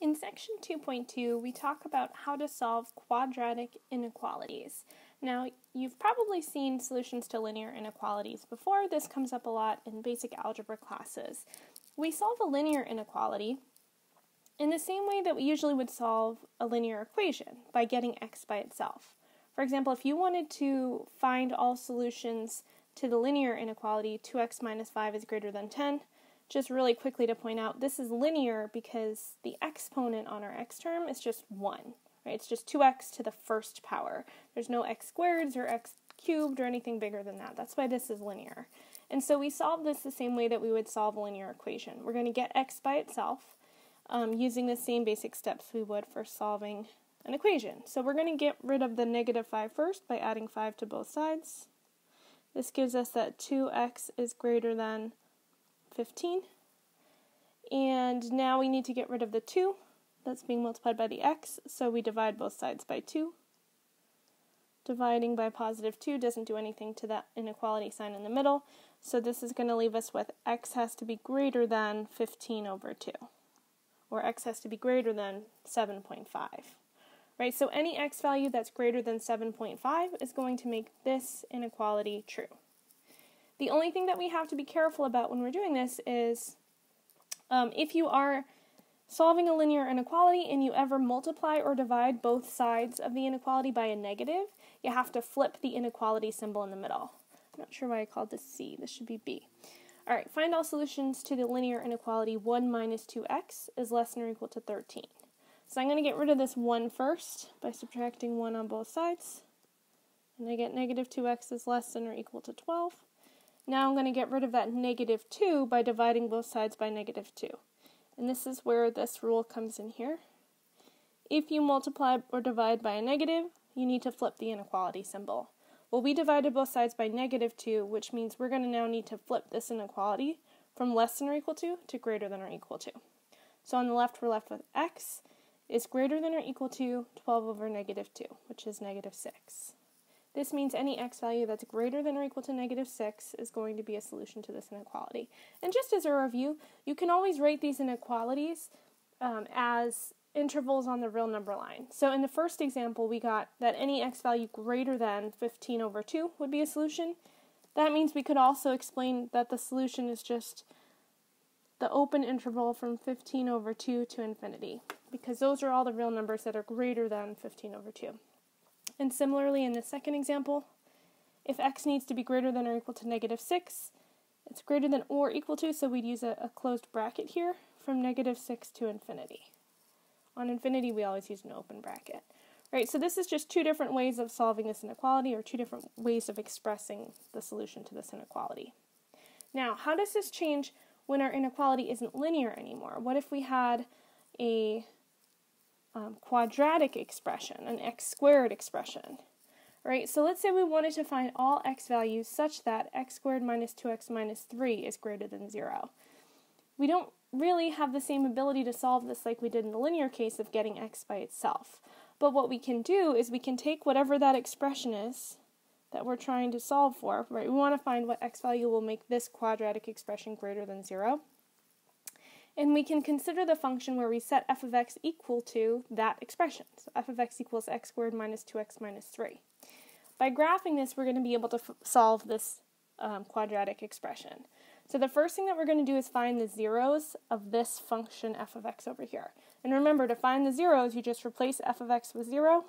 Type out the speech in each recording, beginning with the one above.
In section 2.2, we talk about how to solve quadratic inequalities. Now, you've probably seen solutions to linear inequalities before. This comes up a lot in basic algebra classes. We solve a linear inequality in the same way that we usually would solve a linear equation, by getting x by itself. For example, if you wanted to find all solutions to the linear inequality, 2x minus 5 is greater than 10, just really quickly to point out, this is linear because the exponent on our x term is just 1, right? It's just 2x to the first power. There's no x squareds or x cubed or anything bigger than that. That's why this is linear. And so we solve this the same way that we would solve a linear equation. We're going to get x by itself using the same basic steps we would for solving an equation. So we're going to get rid of the negative 5 first by adding 5 to both sides. This gives us that 2x is greater than 15, and now we need to get rid of the 2 that's being multiplied by the x, so we divide both sides by 2. Dividing by positive 2 doesn't do anything to that inequality sign in the middle, so this is going to leave us with x has to be greater than 15 over 2, or x has to be greater than 7.5. Right, so any x value that's greater than 7.5 is going to make this inequality true. The only thing that we have to be careful about when we're doing this is if you are solving a linear inequality and you ever multiply or divide both sides of the inequality by a negative, you have to flip the inequality symbol in the middle. I'm not sure why I called this C. This should be B. All right, find all solutions to the linear inequality 1 minus 2x is less than or equal to 13. So I'm going to get rid of this 1 first by subtracting 1 on both sides. And I get negative 2x is less than or equal to 12. Now I'm going to get rid of that negative 2 by dividing both sides by negative 2. And this is where this rule comes in here. If you multiply or divide by a negative, you need to flip the inequality symbol. Well, we divided both sides by negative 2, which means we're going to now need to flip this inequality from less than or equal to greater than or equal to. So on the left, we're left with x is greater than or equal to 12 over negative 2, which is negative 6. This means any x value that's greater than or equal to negative 6 is going to be a solution to this inequality. And just as a review, you can always write these inequalities as intervals on the real number line. So in the first example, we got that any x value greater than 15 over 2 would be a solution. That means we could also explain that the solution is just the open interval from 15 over 2 to infinity, because those are all the real numbers that are greater than 15 over 2. And similarly, in the second example, if x needs to be greater than or equal to negative 6, it's greater than or equal to, so we'd use a closed bracket here, from negative 6 to infinity. On infinity, we always use an open bracket. Right, so this is just two different ways of solving this inequality, or two different ways of expressing the solution to this inequality. Now, how does this change when our inequality isn't linear anymore? What if we had a quadratic expression, an x squared expression, right? So let's say we wanted to find all x values such that x squared minus 2x minus 3 is greater than 0. We don't really have the same ability to solve this like we did in the linear case of getting x by itself. But what we can do is we can take whatever that expression is that we're trying to solve for, right? We want to find what x value will make this quadratic expression greater than 0. And we can consider the function where we set f of x equal to that expression. So f of x equals x squared minus 2x minus 3. By graphing this, we're going to be able to solve this quadratic expression. So the first thing that we're going to do is find the zeros of this function f of x over here. And remember, to find the zeros, you just replace f of x with 0,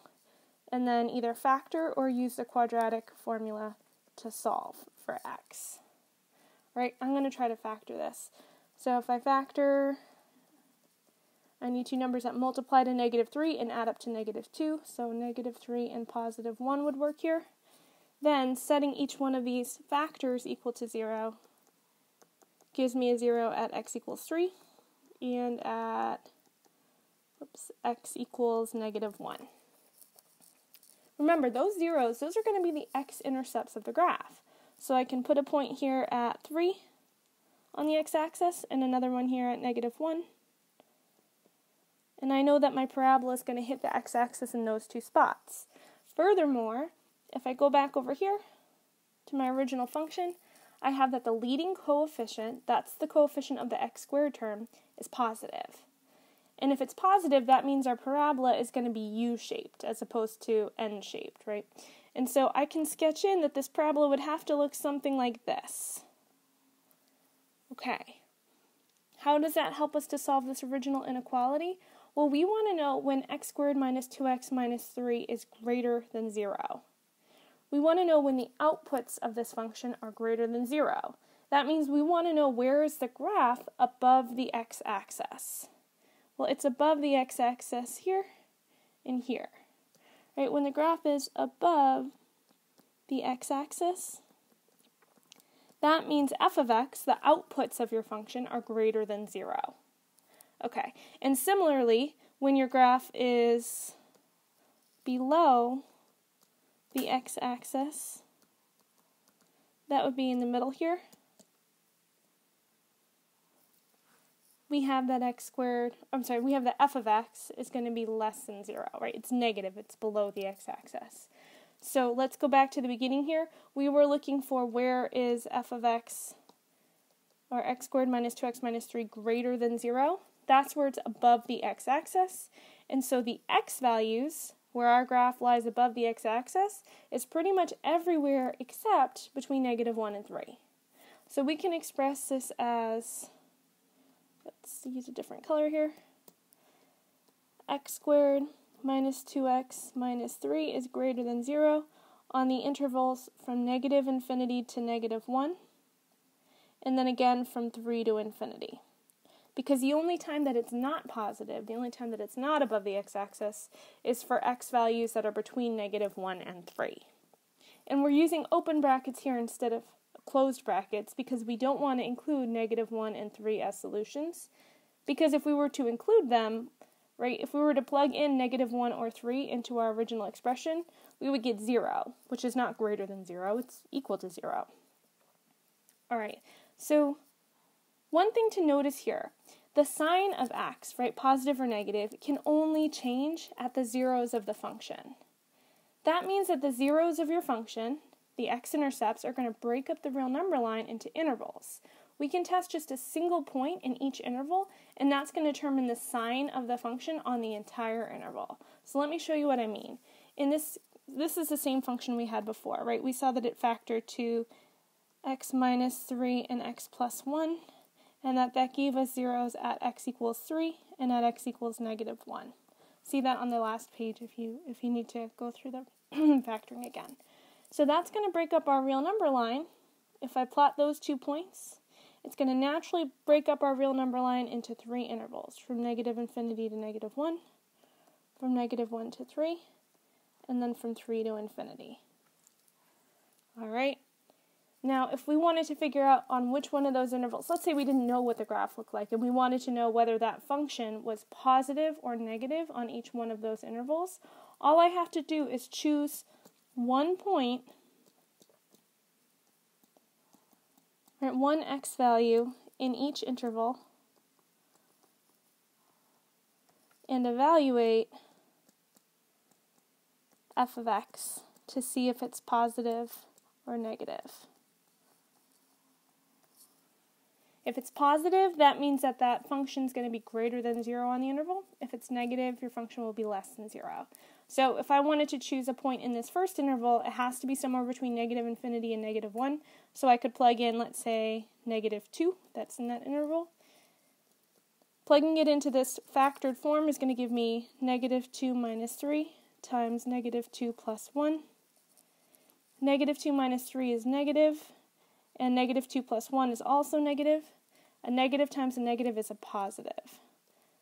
and then either factor or use the quadratic formula to solve for x. Right, I'm going to try to factor this. So if I factor, I need two numbers that multiply to negative 3 and add up to negative 2. So negative 3 and positive 1 would work here. Then setting each one of these factors equal to 0 gives me a 0 at x equals 3 and at x equals negative 1. Remember, those zeros, those are going to be the x-intercepts of the graph. So I can put a point here at 3 on the x-axis, and another one here at negative 1. And I know that my parabola is going to hit the x-axis in those two spots. Furthermore, if I go back over here to my original function, I have that the leading coefficient, that's the coefficient of the x squared term, is positive. And if it's positive, that means our parabola is going to be U-shaped as opposed to N-shaped, right? And so I can sketch in that this parabola would have to look something like this. Okay. How does that help us to solve this original inequality? Well, we want to know when x squared minus 2x minus 3 is greater than 0. We want to know when the outputs of this function are greater than 0. That means we want to know where is the graph above the x-axis. Well, it's above the x-axis here and here. Right? When the graph is above the x-axis, that means f of x, the outputs of your function, are greater than 0. Okay, and similarly, when your graph is below the x-axis, that would be in the middle here, we have that we have the f of x is going to be less than 0, right? It's negative, it's below the x-axis. So let's go back to the beginning here. We were looking for where is f of x, or x squared minus 2x minus 3 greater than 0. That's where it's above the x-axis. And so the x values, where our graph lies above the x-axis, is pretty much everywhere except between -1 and 3. So we can express this as, let's use a different color here, x squared minus 2x minus 3 is greater than 0 on the intervals from -infinity to -1, and then again from 3 to infinity. Because the only time that it's not positive, the only time that it's not above the x-axis, is for x values that are between -1 and 3. And we're using open brackets here instead of closed brackets because we don't want to include -1 and 3 as solutions. Because if we were to include them, right, if we were to plug in -1 or 3 into our original expression, we would get 0, which is not greater than 0, it's equal to 0. Alright, so one thing to notice here, the sign of x, right, positive or negative, can only change at the zeros of the function. That means that the zeros of your function, the x-intercepts, are going to break up the real number line into intervals. We can test just a single point in each interval, and that's going to determine the sign of the function on the entire interval. So let me show you what I mean. In this is the same function we had before, right? We saw that it factored to x minus 3 and x plus 1, and that gave us zeros at x equals 3 and at x equals -1. See that on the last page if you need to go through the factoring again. So that's going to break up our real number line. If I plot those 2 points, it's going to naturally break up our real number line into 3 intervals, from -infinity to -1, from -1 to 3, and then from 3 to infinity. Alright, now if we wanted to figure out on which one of those intervals, let's say we didn't know what the graph looked like, and we wanted to know whether that function was positive or negative on each one of those intervals, all I have to do is choose one point, right, one x value in each interval, and evaluate f of x to see if it's positive or negative. If it's positive, that means that that function is going to be greater than 0 on the interval. If it's negative, your function will be less than 0. So if I wanted to choose a point in this first interval, it has to be somewhere between -infinity and -1. So I could plug in, let's say, -2, that's in that interval. Plugging it into this factored form is going to give me -2 minus 3 times -2 plus 1. -2 minus 3 is negative, and -2 plus 1 is also negative. A negative times a negative is a positive.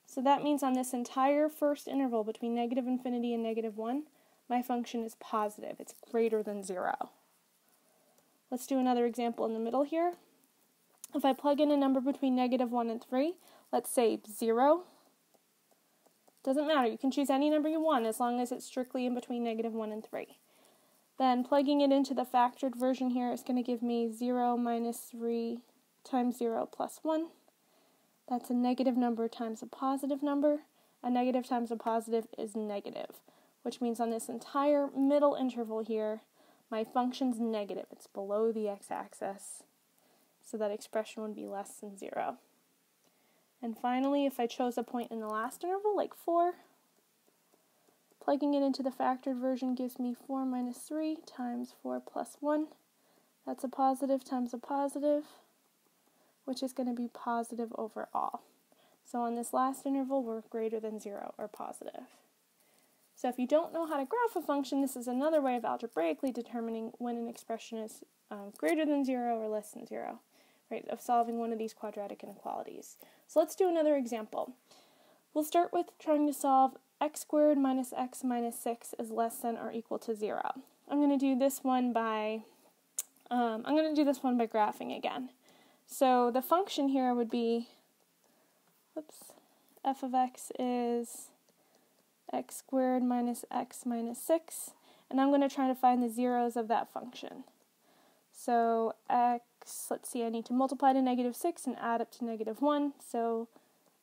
So that means on this entire first interval between -infinity and -1, my function is positive. It's greater than 0. Let's do another example in the middle here. If I plug in a number between -1 and 3, let's say 0. Doesn't matter, you can choose any number you want as long as it's strictly in between -1 and 3. Then plugging it into the factored version here is going to give me 0 minus 3 times 0 plus 1. That's a negative number times a positive number. A negative times a positive is negative, which means on this entire middle interval here, my function's negative. It's below the x-axis, so that expression would be less than 0. And finally, if I chose a point in the last interval, like 4, plugging it into the factored version gives me 4 minus 3 times 4 plus 1. That's a positive times a positive, which is going to be positive overall. So on this last interval, we're greater than 0, or positive. So if you don't know how to graph a function, this is another way of algebraically determining when an expression is greater than 0 or less than 0, right, of solving one of these quadratic inequalities. So let's do another example. We'll start with trying to solve x squared minus x minus 6 is less than or equal to 0. I'm going to do this one by graphing again. So the function here would be, f of x is x squared minus x minus 6, and I'm going to try to find the zeros of that function. So x, let's see, I need to multiply to negative 6 and add up to negative 1, so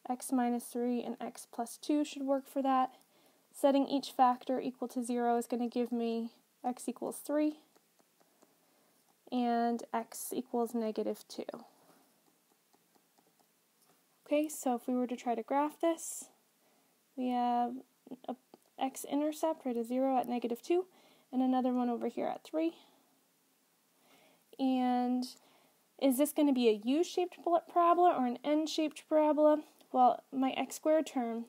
x minus 3 and x plus 2 should work for that. Setting each factor equal to 0 is going to give me x equals 3 and x equals negative 2. Okay, so if we were to try to graph this, we have a x-intercept, right, a 0 at negative 2, and another one over here at 3. And is this going to be a U-shaped parabola or an N-shaped parabola? Well, my x squared term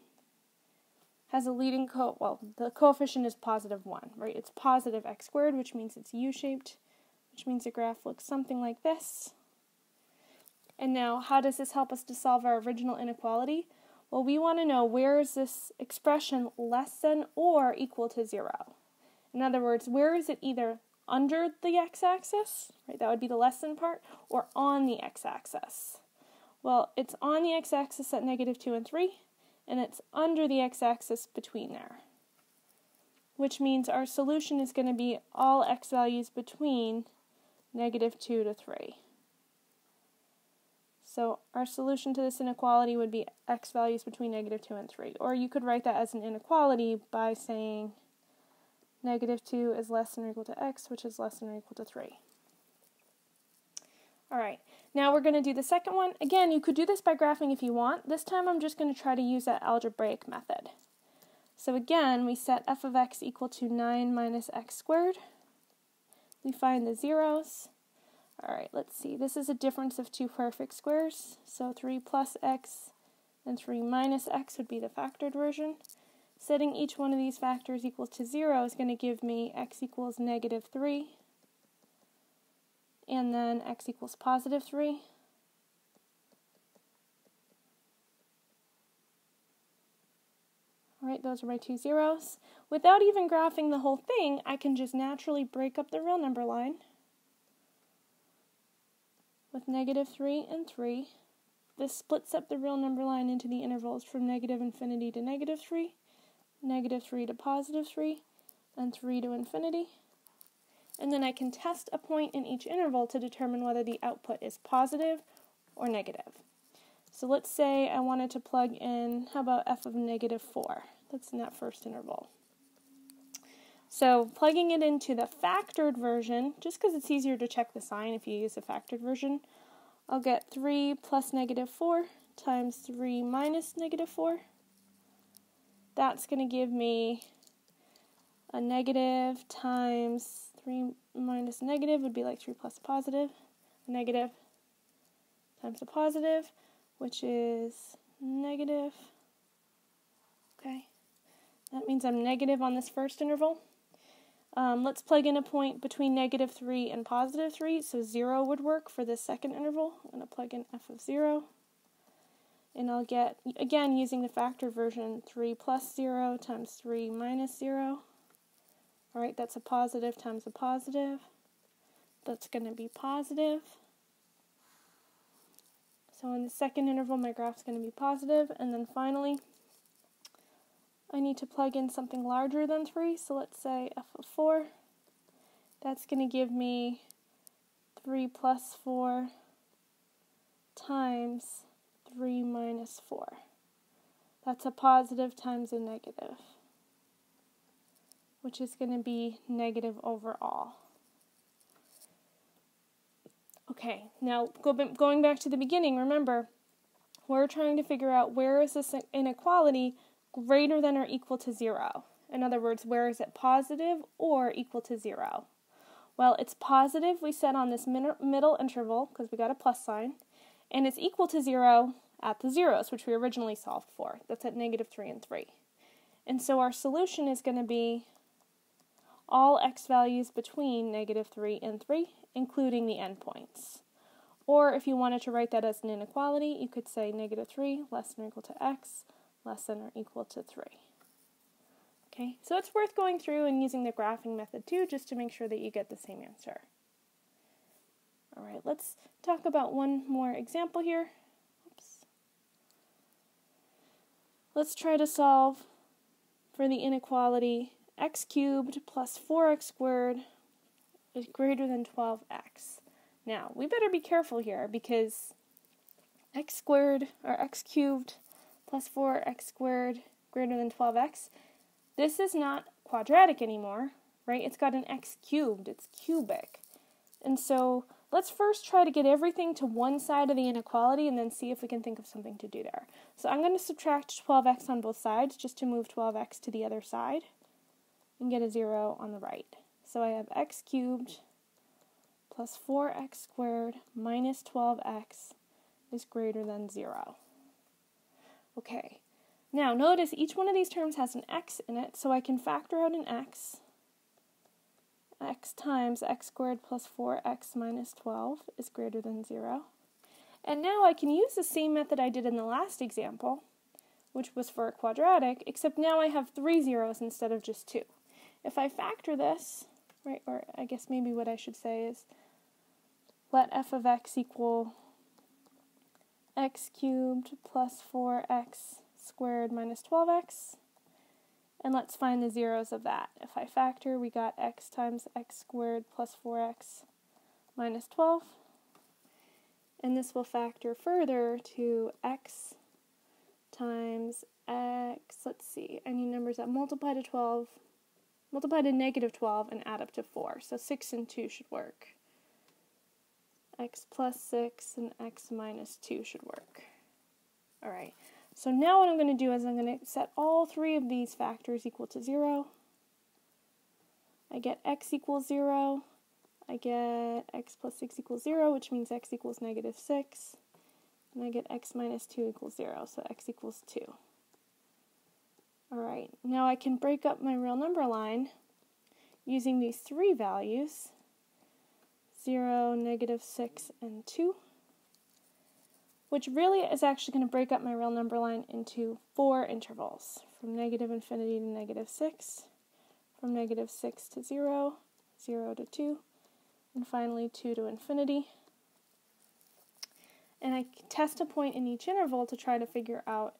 has a leading the coefficient is positive 1, right? It's positive x squared, which means it's U-shaped, which means the graph looks something like this. And now, how does this help us to solve our original inequality? Well, we want to know, where is this expression less than or equal to 0? In other words, where is it either under the x-axis, right, that would be the less than part, or on the x-axis? Well, it's on the x-axis at negative 2 and 3, and it's under the x-axis between there, which means our solution is going to be all x values between negative 2 to 3. So our solution to this inequality would be x values between negative 2 and 3. Or you could write that as an inequality by saying negative 2 is less than or equal to x, which is less than or equal to 3. Alright, now we're going to do the second one. Again, you could do this by graphing if you want. This time I'm just going to try to use that algebraic method. So again, we set f of x equal to 9 minus x squared. We find the zeros. Alright, let's see. This is a difference of two perfect squares. So 3 plus x and 3 minus x would be the factored version. Setting each one of these factors equals to 0 is going to give me x equals negative 3, and then x equals positive 3. Alright, those are my two zeros. Without even graphing the whole thing, I can just naturally break up the real number line with negative 3 and 3. This splits up the real number line into the intervals from negative infinity to negative 3, negative 3 to positive 3, and 3 to infinity. And then I can test a point in each interval to determine whether the output is positive or negative. So let's say I wanted to plug in, how about f of negative 4? That's in that first interval. So plugging it into the factored version, just because it's easier to check the sign if you use the factored version, I'll get 3 plus negative 4 times 3 minus negative 4. That's going to give me a negative times 3 minus negative would be like 3 plus positive. Negative times a positive, which is negative. Okay, that means I'm negative on this first interval. Let's plug in a point between negative 3 and positive 3, so 0 would work for this second interval. I'm going to plug in f of 0, and I'll get, again, using the factor version, 3 plus 0 times 3 minus 0. Alright, that's a positive times a positive. That's going to be positive. So in the second interval, my graph's going to be positive, and then finally, I need to plug in something larger than 3, so let's say f of 4. That's going to give me 3 plus 4 times 3 minus 4. That's a positive times a negative, which is going to be negative overall. Okay, now going back to the beginning, remember, we're trying to figure out where is this inequality greater than or equal to 0. In other words, where is it positive or equal to 0? Well, it's positive, we said, on this middle interval, because we got a plus sign, and it's equal to 0 at the zeros, which we originally solved for. That's at -3 and 3. And so our solution is going to be all x values between -3 and 3, including the endpoints. Or if you wanted to write that as an inequality, you could say -3 less than or equal to x less than or equal to 3. Okay, so it's worth going through and using the graphing method too, just to make sure that you get the same answer. All right, let's talk about one more example here. Oops. Let's try to solve for the inequality x cubed plus 4x squared is greater than 12x. Now, we better be careful here because x squared, or x cubed plus 4x squared greater than 12x, this is not quadratic anymore, right? It's got an x cubed, it's cubic. And so let's first try to get everything to one side of the inequality and then see if we can think of something to do there. So I'm going to subtract 12x on both sides just to move 12x to the other side and get a 0 on the right. So I have x cubed plus 4x squared minus 12x is greater than 0. Okay, now notice each one of these terms has an x in it, so I can factor out an x. X times x squared plus 4x minus 12 is greater than 0. And now I can use the same method I did in the last example, which was for a quadratic, except now I have 3 zeros instead of just 2. If I factor this, right, or I guess maybe what I should say is let f of x equal x cubed plus 4x squared minus 12x, and let's find the zeros of that. If I factor, we got x times x squared plus 4x minus 12, and this will factor further to x times x, let's see, I need numbers that multiply to -12 and add up to 4, so 6 and 2 should work. X plus 6 and x minus 2 should work. Alright, so now what I'm going to do is I'm going to set all 3 of these factors equal to 0. I get x equals 0. I get x plus 6 equals 0, which means x equals -6. And I get x minus 2 equals 0, so x equals 2. Alright, now I can break up my real number line using these 3 values. 0, -6, and 2, which really is actually going to break up my real number line into 4 intervals, from -infinity to -6, from -6 to 0, 0 to 2, and finally 2 to infinity. And I test a point in each interval to try to figure out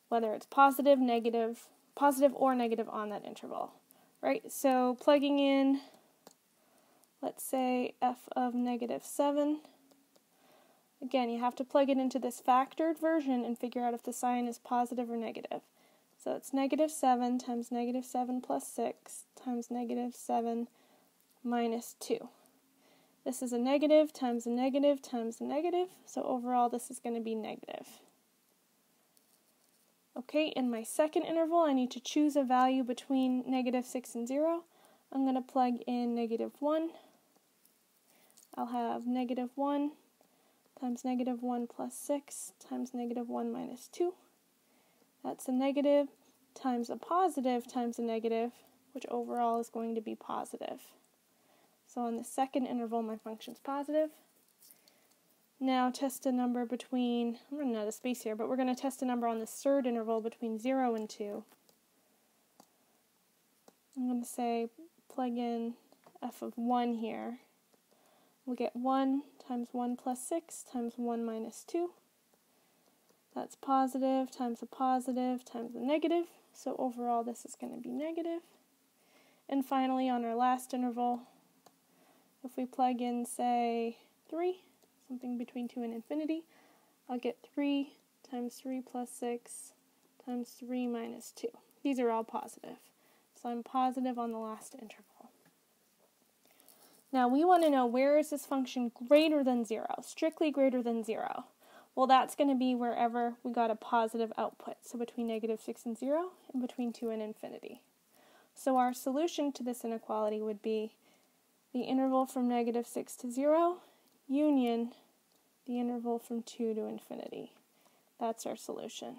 whether it's positive or negative on that interval, right? So plugging in, let's say f of -7. Again, you have to plug it into this factored version and figure out if the sign is positive or negative. So it's -7 times -7 plus 6 times -7 minus 2. This is a negative times a negative times a negative, so overall this is going to be negative. Okay, in my second interval, I need to choose a value between -6 and 0. I'm going to plug in -1. I'll have -1 times -1 plus 6 times -1 minus 2. That's a negative times a positive times a negative, which overall is going to be positive. So on the second interval, my function's positive. Now test a number between, I'm running out of space here, but we're going to test a number on this third interval between 0 and 2. I'm going to say plug in f of 1 here. We'll get 1 times 1 plus 6 times 1 minus 2. That's positive times a positive times a negative. So overall this is going to be negative. And finally on our last interval, if we plug in, say, 3, something between 2 and infinity, I'll get 3 times 3 plus 6 times 3 minus 2. These are all positive. So I'm positive on the last interval. Now we want to know, where is this function greater than 0, strictly greater than 0? Well, that's going to be wherever we got a positive output, so between negative 6 and 0, and between 2 and infinity. So our solution to this inequality would be the interval from negative 6 to 0 union the interval from 2 to infinity. That's our solution.